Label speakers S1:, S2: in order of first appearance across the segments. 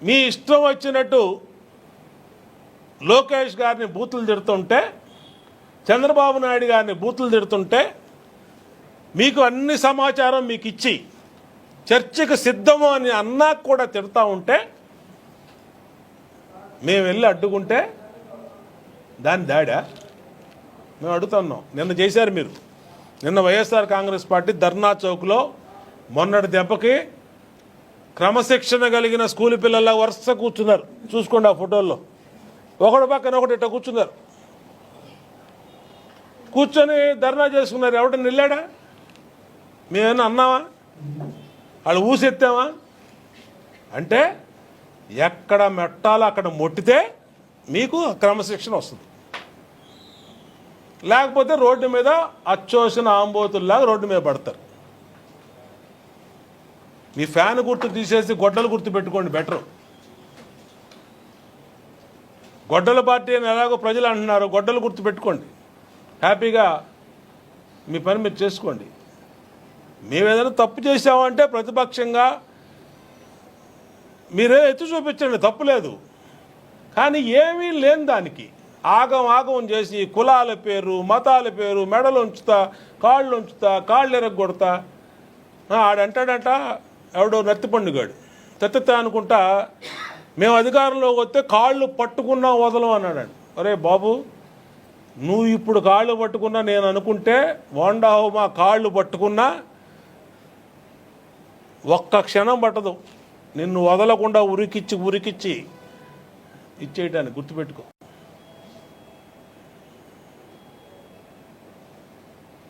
S1: మీ ఇష్టం వచ్చినట్టు లోకేష్ గారిని బూతులు తిడుతుంటే, చంద్రబాబు నాయుడు గారిని బూతులు తిడుతుంటే, మీకు అన్ని సమాచారం మీకు ఇచ్చి చర్చకు సిద్ధము అని అన్నా కూడా తిడతా ఉంటే మేము వెళ్ళి అడ్డుకుంటే దాని దాడా? మేము అడుగుతున్నాం. నిన్న చేశారు మీరు. నిన్న వైఎస్ఆర్ కాంగ్రెస్ పార్టీ ధర్నా చౌక్లో మొన్నటి దెబ్బకి క్రమశిక్షణ కలిగిన స్కూల్ పిల్లల వరుస కూర్చున్నారు. చూసుకోండి ఆ ఫోటోల్లో, ఒకటి పక్కన ఒకటి ఇట్లా కూర్చున్నారు. కూర్చొని ధర్నా చేసుకున్నారు. ఎవడని వెళ్ళాడా? మేమేమన్నా అన్నావా? వాళ్ళు ఊసెత్తామా? అంటే ఎక్కడ మెట్టాలో అక్కడ మొట్టితే మీకు క్రమశిక్షణ వస్తుంది. లేకపోతే రోడ్డు మీద అచ్చోసిన ఆంబోతుల్లాగా రోడ్డు మీద పడతారు. మీ ఫ్యాన్ గుర్తు తీసేసి గొడ్డలు గుర్తు పెట్టుకోండి, బెటరు. గొడ్డల పార్టీ అని ఎలాగో ప్రజలు అంటున్నారు, గొడ్డలు గుర్తు పెట్టుకోండి. హ్యాపీగా మీ పని మీరు చేసుకోండి. మేము ఏదైనా తప్పు చేసామంటే ప్రతిపక్షంగా మీరే ఎత్తి చూపించండి, తప్పులేదు. కానీ ఏమీ లేని దానికి ఆగం చేసి కులాల పేరు, మతాల పేరు, మెడలు ఉంచుతా, కాళ్ళు ఉంచుతా, కాళ్ళు ఎరగొడతా. ఆడంటాడంట ఎవడో నత్తిపండుగాడు తెత్తా అనుకుంటా, మేము అధికారంలోకి వస్తే కాళ్ళు పట్టుకున్నా వదలం అన్నాడు. అరే బాబు, నువ్వు ఇప్పుడు కాళ్ళు పట్టుకున్నా నేను అనుకుంటే వాండావు మా కాళ్ళు పట్టుకున్నా ఒక్క క్షణం పట్టదు నిన్ను వదలకుండా ఉరికిచ్చి ఇచ్చేయటానికి. గుర్తుపెట్టుకో.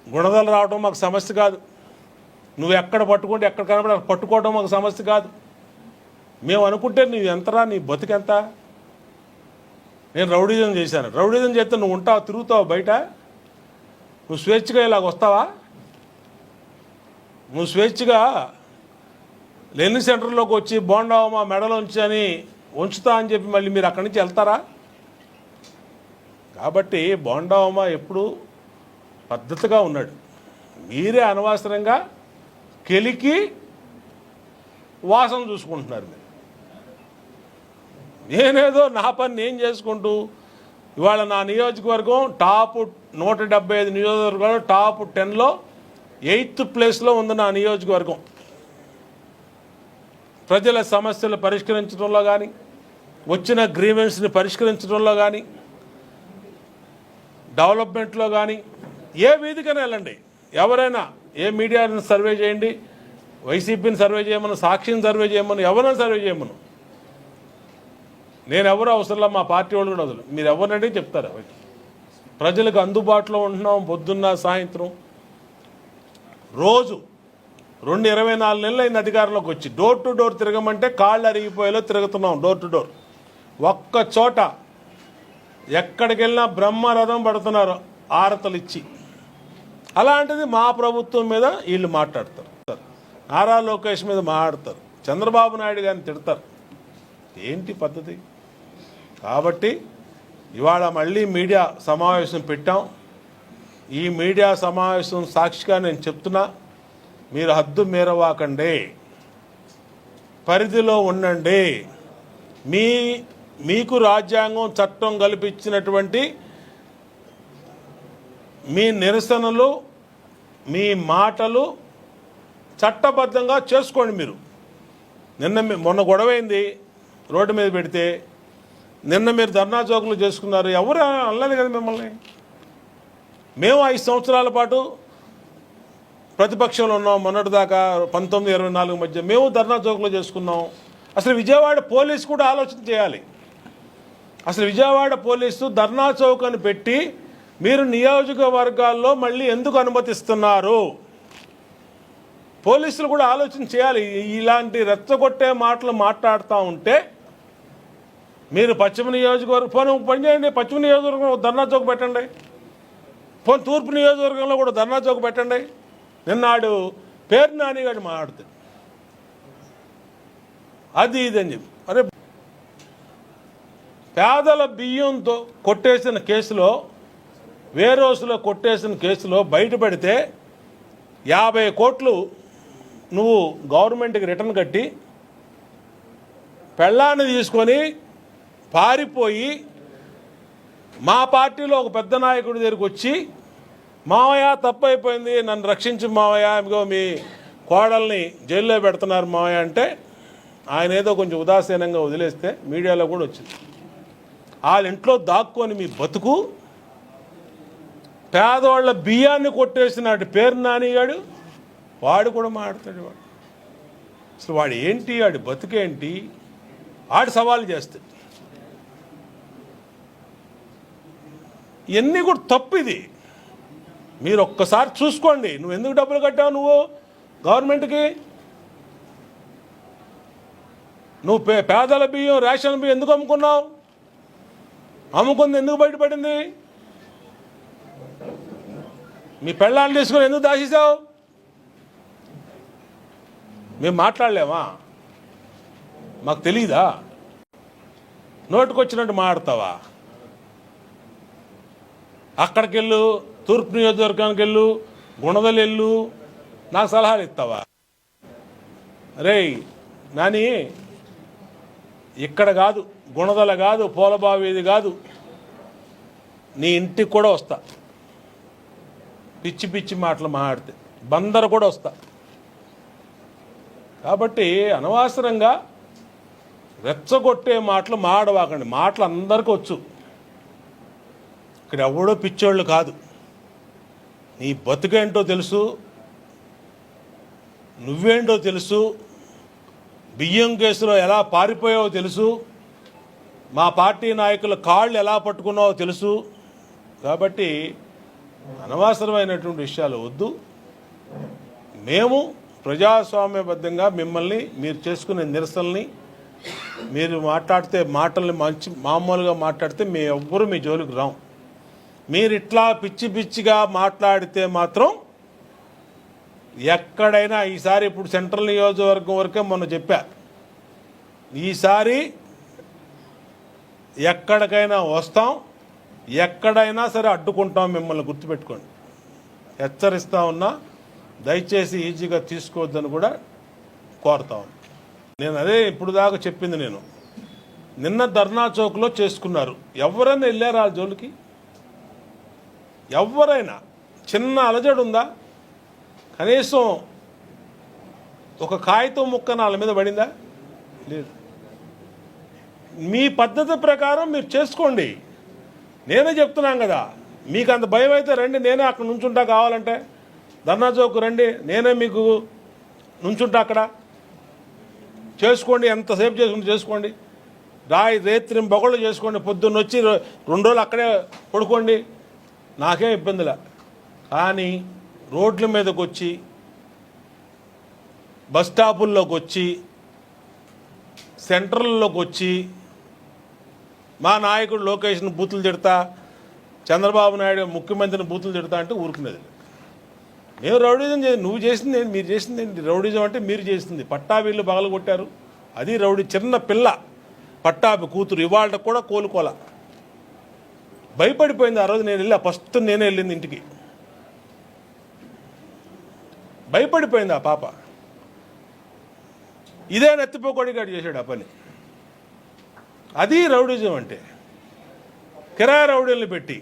S1: గుణదలు రావడం మాకు సమస్య కాదు. నువ్వు ఎక్కడ పట్టుకుంటే ఎక్కడ కనబడి అక్కడ పట్టుకోవడం మాకు సమస్య కాదు. మేము అనుకుంటే నువ్వు ఎంతరా, నీ బతుకెంత? నేను రౌడీజం చేశాను. రౌడీజం చేస్తే నువ్వు ఉంటావు, తిరుగుతావు బయట? నువ్వు స్వేచ్ఛగా ఇలాగ వస్తావా? నువ్వు స్వేచ్ఛగా లెర్నింగ్ సెంటర్లోకి వచ్చి బోండావమా మెడలోంచి అని ఉంచుతా అని చెప్పి మళ్ళీ మీరు అక్కడి నుంచి వెళ్తారా? కాబట్టి బోండావమా ఎప్పుడు పద్ధతిగా ఉన్నాడు. మీరే అనవసరంగా కెలికి వాసన చూసుకుంటున్నారు. నేనేదో నా పని నేను చేసుకుంటూ ఇవాళ నా నియోజకవర్గం టాప్ 175 నియోజకవర్గాలు టాప్ 10లో 8th ప్లేస్లో ఉంది నా నియోజకవర్గం. ప్రజల సమస్యలు పరిష్కరించడంలో కానీ, వచ్చిన గ్రీవెన్స్ని పరిష్కరించడంలో కానీ, డెవలప్మెంట్లో కానీ, ఏ వీధికైనా వెళ్ళండి. ఎవరైనా ఏ మీడియాని సర్వే చేయండి, వైసీపీని సర్వే చేయమను, సాక్షిని సర్వే చేయమను, ఎవరైనా సర్వే చేయమను. నేను ఎవరు అవసరంలా, మా పార్టీ వాళ్ళు కూడా వదలు. మీరు ఎవరినంటే చెప్తారు. ప్రజలకు అందుబాటులో ఉంటున్నాం. పొద్దున్న సాయంత్రం రోజు 24 నెలలు అయిన అధికారంలోకి వచ్చి డోర్ టు డోర్ తిరగమంటే కాళ్ళు అరిగిపోయేలో తిరుగుతున్నాం. డోర్ టు డోర్ ఒక్క చోట ఎక్కడికి వెళ్ళినా బ్రహ్మరథం పడుతున్నారు ఆరతలు ఇచ్చి. అలాంటిది మా ప్రభుత్వం మీద వీళ్ళు మాట్లాడతారు. నారా లోకేష్ మీద మాట్లాడతారు, చంద్రబాబు నాయుడు గారిని తిడతారు. ఏంటి పద్ధతి? కాబట్టి ఇవాళ మళ్ళీ మీడియా సమావేశం పెట్టాం. ఈ మీడియా సమావేశం సాక్షిగా నేను చెప్తున్నా, మీరు హద్దు మీరవాకండి, పరిధిలో ఉండండి. మీకు రాజ్యాంగం చట్టం కల్పించినటువంటి మీ నిరసనలు, మీ మాటలు చట్టబద్ధంగా చేసుకోండి. మీరు మొన్న గొడవైంది, రోడ్డు మీద పెడితే నిన్న మీరు ధర్నా చౌకులు చేసుకున్నారు. ఎవరు అనలేదు కదా మిమ్మల్ని. మేము 5 సంవత్సరాల పాటు ప్రతిపక్షంలో ఉన్నాం. మొన్నటిదాకా 19-24 మధ్య మేము ధర్నా చౌకులు చేసుకున్నాం. అసలు విజయవాడ పోలీసు కూడా ఆలోచన చేయాలి. అసలు విజయవాడ పోలీసు ధర్నా చౌక్ అని పెట్టి మీరు నియోజకవర్గాల్లో మళ్ళీ ఎందుకు అనుమతిస్తున్నారు? పోలీసులు కూడా ఆలోచన చేయాలి. ఇలాంటి రెచ్చగొట్టే మాటలు మాట్లాడుతూ ఉంటే మీరు పశ్చిమ నియోజకవర్గం పని చేయండి. పశ్చిమ నియోజకవర్గంలో ధర్నా చౌక్ పెట్టండి. తూర్పు నియోజకవర్గంలో కూడా ధర్నా చౌక్ పెట్టండి. నిన్నాడు పేరు నానిగాడు మాట్లాడుతుంది అది ఇది అని చెప్పి. అరే, పేదల బియ్యంతో కొట్టేసిన కేసులో, వేరోసులో కొట్టేసిన కేసులో బయటపడితే 50 కోట్లు నువ్వు గవర్నమెంట్కి రిటర్న్ కట్టి పెళ్ళాన్ని తీసుకొని పారిపోయి మా పార్టీలో ఒక పెద్ద నాయకుడి దగ్గరికి వచ్చి, మావయ్య తప్పు అయిపోయింది, నన్ను రక్షించు మావయ్య, ఇదిగో మీ కోడల్ని జైల్లో పెడుతున్నారు మావయ్య అంటే ఆయన ఏదో కొంచెం ఉదాసీనంగా వదిలేస్తే మీడియాలో కూడా వచ్చింది. వాళ్ళ ఇంట్లో దాక్కొని మీ బతుకు, పేదవాళ్ళ బియ్యాన్ని కొట్టేసినాడు పేరు నానిగాడు, వాడు కూడా మాట్లాడతాడు. వాడు అసలు వాడు ఏంటి, వాడి బతుకేంటి, వాడు సవాల్ చేస్తాడు. ఇవన్నీ కూడా తప్పు. ఇది మీరు ఒక్కసారి చూసుకోండి. నువ్వు ఎందుకు డబ్బులు కట్టావు, నువ్వు గవర్నమెంట్కి? నువ్వు పేదల బియ్యం, రేషన్ బియ్యం ఎందుకు అమ్ముకున్నావు? అమ్ముకుంది ఎందుకు బయటపడింది? మీ పెళ్ళాన్ని తీసుకొని ఎందుకు దాచేసావు? మేము మాట్లాడలేమా? మాకు తెలీదా? నోటుకొచ్చినట్టు మాట్లాడతావా? అక్కడికి వెళ్ళు, తూర్పు నియోజకవర్గానికి వెళ్ళు, గుణదలు వెళ్ళు, నాకు సలహాలు ఇస్తావా? రే నాని, ఇక్కడ కాదు, గుణదల కాదు, పోలబావిది కాదు, నీ ఇంటికి కూడా వస్తా. పిచ్చి పిచ్చి మాటలు మాట్లాడితే బందరు కూడా వస్తా. కాబట్టి అనవసరంగా రెచ్చగొట్టే మాటలు మాడవాకండి. మాటలు అందరికీ వచ్చు. ఇక్కడ ఎవడో పిచ్చోళ్ళు కాదు. నీ బతుకేంటో తెలుసు, నువ్వేంటో తెలుసు, బియ్యం కేసులో ఎలా పారిపోయావో తెలుసు, మా పార్టీ నాయకుల కాళ్ళు ఎలా పట్టుకున్నావో తెలుసు. కాబట్టి అనవసరమైనటువంటి విషయాలు వద్దు. మేము ప్రజాస్వామ్యబద్ధంగా మిమ్మల్ని, మీరు చేసుకునే నిరసనల్ని, మీరు మాట్లాడితే మాటల్ని మామూలుగా మాట్లాడితే మేము ఎవ్వరూ మీ జోలికి రాం. మీరు ఇట్లా పిచ్చి పిచ్చిగా మాట్లాడితే మాత్రం ఎక్కడైనా, ఈసారి ఇప్పుడు సెంట్రల్ నియోజకవర్గం వరకే మొన్న చెప్పా, ఈసారి ఎక్కడికైనా వస్తాం, ఎక్కడైనా సరే అడ్డుకుంటాం, మిమ్మల్ని గుర్తుపెట్టుకోండి. హెచ్చరిస్తా ఉన్నా, దయచేసి ఈజీగా తీసుకోవద్దని కూడా కోరుతా ఉన్నా. నేను అదే ఇప్పుడు దాకా చెప్పింది. నేను నిన్న ధర్నా చౌక్లో చేసుకున్నారు. ఎవరైనా వెళ్ళారా ఆ జోలికి? ఎవరైనా చిన్న అలజడు ఉందా? కనీసం ఒక కాగితం ముక్క వాళ్ళ మీద పడిందా? లేదు. మీ పద్ధతి ప్రకారం మీరు చేసుకోండి. నేనే చెప్తున్నాను కదా, మీకు అంత భయం అయితే రండి, నేనే అక్కడ నుంచుంటా. కావాలంటే ధర్నా చౌక్ రండి, నేనే మీకు నుంచుంటా. అక్కడ చేసుకోండి, ఎంతసేపు చేసుకుంటే చేసుకోండి. రేత్రి బొగళ్ళు చేసుకోండి, పొద్దున్న వచ్చి 2 రోజులు అక్కడే పడుకోండి, నాకేం ఇబ్బందిలే. కానీ రోడ్ల మీదకి వచ్చి, బస్ స్టాపుల్లోకి వచ్చి, సెంటర్లలోకి వచ్చి మా నాయకుడు లోకేష్ని బూతులు తిడతా, చంద్రబాబు నాయుడు ముఖ్యమంత్రిని బూతులు తిడతా అంటే ఊరుకునేది. మేము రౌడీజం నువ్వు చేసింది ఏంటి, మీరు చేసింది ఏంటి? రౌడీజం అంటే మీరు చేసింది. పట్టాభిళ్ళు పగలు కొట్టారు, అది రౌడీ. చిన్న పిల్ల పట్టాభి కూతురు ఇవాళ కూడా కోలుకోలా, భయపడిపోయింది. ఆ రోజు నేను వెళ్ళా, ఫస్ట్ నేనే వెళ్ళింది ఇంటికి. భయపడిపోయింది ఆ పాప. ఇదే నెత్తిపోకొడిగాడు చేశాడు ఆ పని. అది రౌడీజం అంటే. కిరాయి రౌడీలను పెట్టి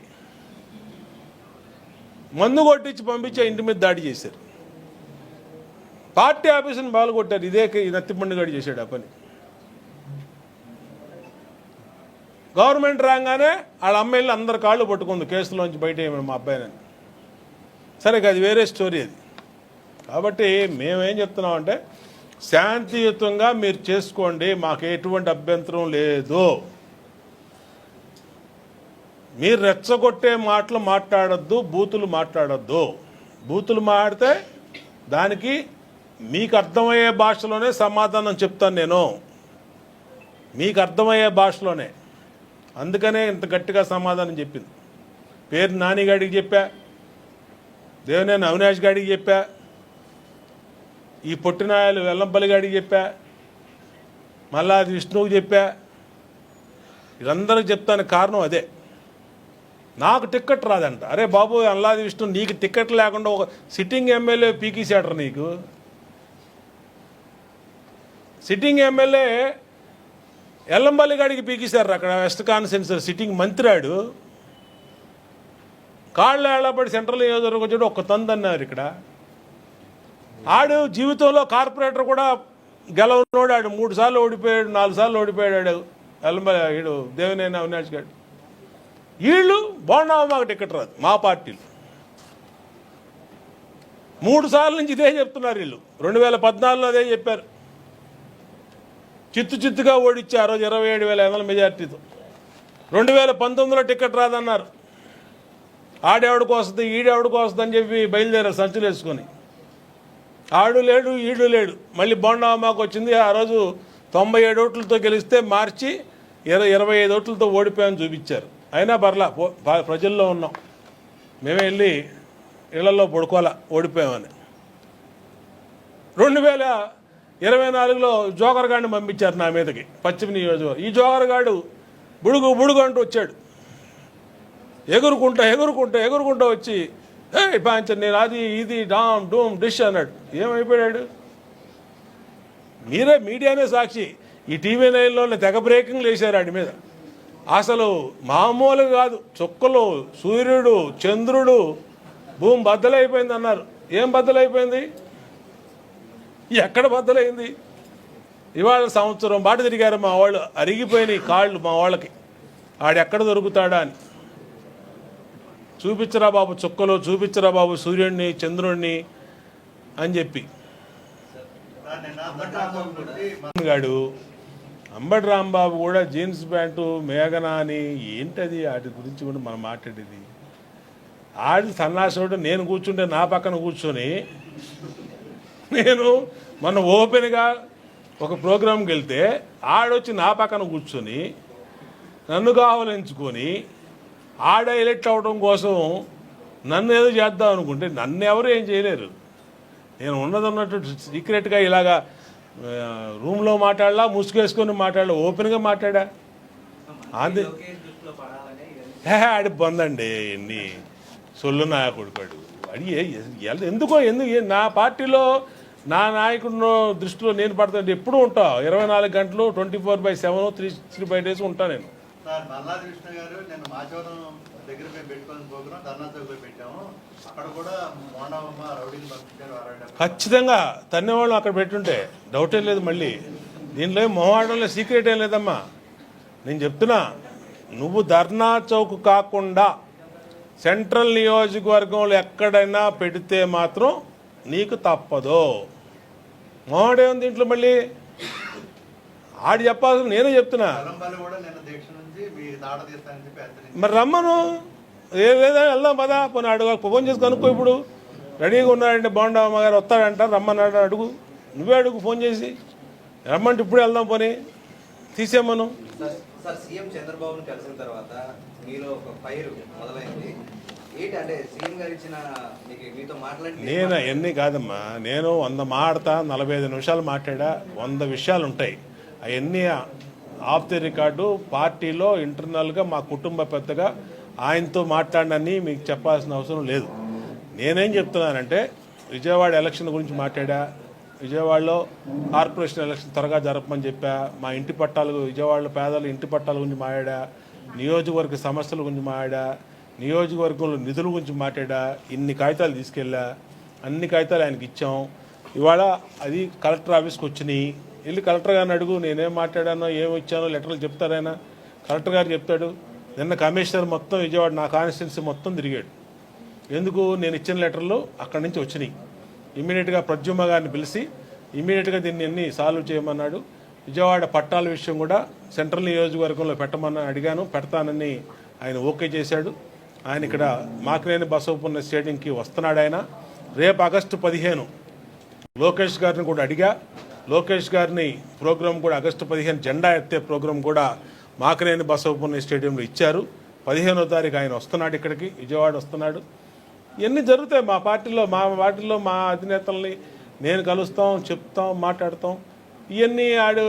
S1: మందు కొట్టించి పంపించి ఇంటి మీద దాడి చేశారు. పార్టీ ఆఫీసుని బాగా కొట్టారు. ఇదే నెత్తిపండుగాడు చేశాడు ఆ పని. గవర్నమెంట్ రాగానే వాళ్ళ అమ్మాయిలు అందరు కాళ్ళు పట్టుకుంది, కేసులోంచి బయట ఏమైనా మా అబ్బాయిని. సరే, అది వేరే స్టోరీ అది. కాబట్టి మేమేం చెప్తున్నామంటే, శాంతియుతంగా మీరు చేసుకోండి, మాకు ఎటువంటి అభ్యంతరం లేదు. మీరు రెచ్చగొట్టే మాటలు మాట్లాడొద్దు, బూతులు మాట్లాడొద్దు. బూతులు మాట్లాడితే దానికి మీకు అర్థమయ్యే భాషలోనే సమాధానం చెప్తాను నేను, మీకు అర్థమయ్యే భాషలోనే. అందుకనే ఇంత గట్టిగా సమాధానం చెప్పింది. పేరు నానిగాడికి చెప్పా, దేవినేని అవినాష్ గాడికి చెప్పా, ఈ పొట్టినాయలు వెల్లంపల్లి గాడికి చెప్పా, మళ్ళా అది విష్ణువుకి చెప్పా. వీళ్ళందరికీ చెప్తాను కారణం అదే. నాకు టిక్కెట్ రాదంట. అరే బాబు అల్లాది విష్ణు, నీకు టిక్కెట్ లేకుండా ఒక సిట్టింగ్ ఎమ్మెల్యే పీకేసాడరు నీకు. సిట్టింగ్ ఎమ్మెల్యే ఎల్లంపల్లి గాడికి పీకిశారు అక్కడ వెస్ట్ కాన్స్టిట్యున్సీ సిట్టింగ్ మంత్రాడు కాళ్ళు ఏళ్ళపడి సెంట్రల్ నియోజకవర్గం వచ్చాడు ఒక్క తందన్నారు ఇక్కడ. ఆడు జీవితంలో కార్పొరేటర్ కూడా గెలవనోడు, ఆడు 3 సార్లు ఓడిపోయాడు, 4 సార్లు ఓడిపోయాడు ఎల్లంపల్లి వీడు దేవినేని అవినాష్ గారు. వీళ్ళు బోండావ మాకు టికెట్ రాదు మా పార్టీలు 3 సార్ల నుంచి ఇదే చెప్తున్నారు. వీళ్ళు 2014లో అదే చెప్పారు. చిత్తుగా ఓడిచ్చి ఆ రోజు 27,500 మెజార్టీతో. 2019లో టికెట్ రాదన్నారు. ఆడెవడికి వస్తుంది ఈడెవడికి వస్తుంది అని చెప్పి బయలుదేరారు సంచులు వేసుకొని. ఆడు లేడు ఈడు లేడు. మళ్ళీ బోండామాకు వచ్చింది. ఆ రోజు 97 ఓట్లతో గెలిస్తే మార్చి 25 ఓట్లతో ఓడిపోయామని చూపించారు. అయినా పర్లా ప్రజల్లో ఉన్నాం. మేమే వెళ్ళి ఇళ్లలో పడుకోవాలా ఓడిపోయామని. 2024లో జోకర్ గాడిని పంపించారు నా మీదకి పశ్చిమ నియోజకవర్గం. ఈ జోకర్ గాడు బుడుగు అంటూ వచ్చాడు. ఎగురుకుంటా వచ్చి పాంచర్ నేను అది ఇది డామ్ డూమ్ డిష్ అన్నాడు. ఏమైపోయాడు? మీరే మీడియానే సాక్షి. ఈ టీవీ 9లో తెగ బ్రేకింగ్లు వేశారు ఆడి మీద. అసలు మామూలు కాదు. చుక్కలు, సూర్యుడు, చంద్రుడు, భూమి బద్దలైపోయింది అన్నారు. ఏం బద్దలైపోయింది? ఎక్కడ బద్దలైంది? ఇవాళ సంవత్సరం బాట తిరిగారు మా వాళ్ళు. అరిగిపోయినాయి కాళ్ళు మా వాళ్ళకి. ఆడెక్కడ దొరుకుతాడా అని. చూపించరా బాబు చుక్కలు, చూపించరా బాబు సూర్యుడిని చంద్రుడిని అని చెప్పి గాడు. అంబటి రాంబాబు కూడా జీన్స్ ప్యాంటు మేఘనా అని ఏంటది? వాటి గురించి కూడా మనం మాట్లాడేది. ఆడి సన్నాసుడు. నేను కూర్చుంటే నా పక్కన కూర్చొని నేను మన ఓపెన్గా ఒక ప్రోగ్రాంకి వెళ్తే ఆడొచ్చి నా పక్కన కూర్చొని నన్ను కావాలించుకొని ఆడ ఎలెక్ట్ అవ్వడం కోసం నన్ను ఏదో చేద్దాం అనుకుంటే నన్ను ఎవరు ఏం చేయలేరు. నేను ఉన్నదన్నట్టు సీక్రెట్గా ఇలాగా రూమ్లో మాట్లాడలా, ముసుగేసుకొని మాట్లాడలా, ఓపెన్గా మాట్లాడా. అది ఆడి పొందండి ఎన్ని సొల్లు నా కొడుకాడు. అది ఎందుకు నా పార్టీలో నా నాయకుడు దృష్టిలో నేను పడుతుంటే ఎప్పుడూ ఉంటా. 24 గంటలు 24/7 365 days ఉంటా నేను. ఖచ్చితంగా తన్నేవాళ్ళం అక్కడ పెట్టుంటే డౌటే లేదు. మళ్ళీ దీనిలో మొహమాటంలో సీక్రెట్ ఏం లేదమ్మా. నేను చెప్తున్నా, నువ్వు ధర్నా చౌక్ కాకుండా సెంట్రల్ నియోజకవర్గంలో ఎక్కడైనా పెడితే మాత్రం నీకు తప్పదు. మొహమాటే ఉంది దీంట్లో. మళ్ళీ ఆడు చెప్పాల్సిన నేనే చెప్తున్నా. మరి రమ్మను, లేదా వెళ్దాం పదా. పోనీ అడుగు ఫోన్ చేసి కనుక్కో. ఇప్పుడు రెడీగా ఉన్నాడంటే బోండామ్మ గారు వస్తాడంట, రమ్మన్నాడు. అడుగు, నువ్వే అడుగు ఫోన్ చేసి. రమ్మంటే ఇప్పుడు వెళ్దాం. పోనీ తీసేమను.
S2: సీఎం చంద్రబాబును కలిసిన తర్వాత మీలో ఒక ఫైర్ మొదలైంది. ఏంటంటే సీఎం గారు ఇచ్చిన మీతో మాట్లాడి
S1: నేను అవన్నీ కాదమ్మా. నేను 100 మాట్లాడతా, 45 నిమిషాలు మాట్లాడా. 100 విషయాలు ఉంటాయి. అవన్నీ ఆఫ్ ది రికార్డు. పార్టీలో ఇంటర్నల్గా మా కుటుంబ పెద్దగా ఆయనతో మాట్లాడనని మీకు చెప్పాల్సిన అవసరం లేదు. నేనేం చెప్తున్నానంటే విజయవాడ ఎలక్షన్ గురించి మాట్లాడా. విజయవాడలో కార్పొరేషన్ ఎలక్షన్ త్వరగా జరపమని చెప్పా. మా ఇంటి పట్టాలు, విజయవాడలో పేదలు ఇంటి పట్టాల గురించి మాట్లాడా. నియోజకవర్గ సమస్యల గురించి మాట్లాడా. నియోజకవర్గంలో నిధుల గురించి మాట్లాడా. ఇన్ని కాగితాలు తీసుకెళ్ళా. అన్ని కాగితాలు ఆయనకి ఇచ్చాం. ఇవాళ అది కలెక్టర్ ఆఫీస్కి వచ్చినాయి. వెళ్ళి కలెక్టర్ గారిని అడుగు, నేనేం మాట్లాడానో ఏమి ఇచ్చానో లెటర్లు చెప్తారైనా. కలెక్టర్ గారు చెప్తాడు. నిన్న కమిషనర్ మొత్తం విజయవాడ నా కాన్స్టిట్యున్సీ మొత్తం తిరిగాడు. ఎందుకు? నేను ఇచ్చిన లెటర్లు అక్కడి నుంచి వచ్చినాయి. ఇమీడియట్గా ప్రద్యుమ్న గారిని పిలిచి ఇమీడియట్గా దీన్ని అన్ని సాల్వ్ చేయమన్నాడు. విజయవాడ పట్టాల విషయం కూడా సెంట్రల్ నియోజకవర్గంలో పెట్టమని అడిగాను. పెడతానని ఆయన ఓకే చేశాడు. ఆయన ఇక్కడ మాకినేని బసవపున్న స్టేడియంకి వస్తున్నాడు. ఆయన రేపు ఆగస్టు 15 లోకేష్ గారిని కూడా అడిగా. లోకేష్ గారిని ప్రోగ్రాం కూడా ఆగస్టు 15 జెండా ఎత్తే ప్రోగ్రాం కూడా మాకినేని బసవపున్న స్టేడియంలో ఇచ్చారు. 15వ తారీఖు ఆయన వస్తున్నాడు, ఇక్కడికి విజయవాడ వస్తున్నాడు. ఇవన్నీ జరుగుతాయి మా పార్టీలో. మా అధినేతల్ని నేను కలుస్తాం, చెప్తాం, మాట్లాడతాం. ఇవన్నీ అది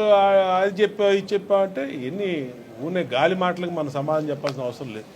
S1: చెప్పా ఇది చెప్పా అంటే ఇవన్నీ ఊనే గాలి మాటలకు మనం సమాధానం చెప్పాల్సిన అవసరం లేదు.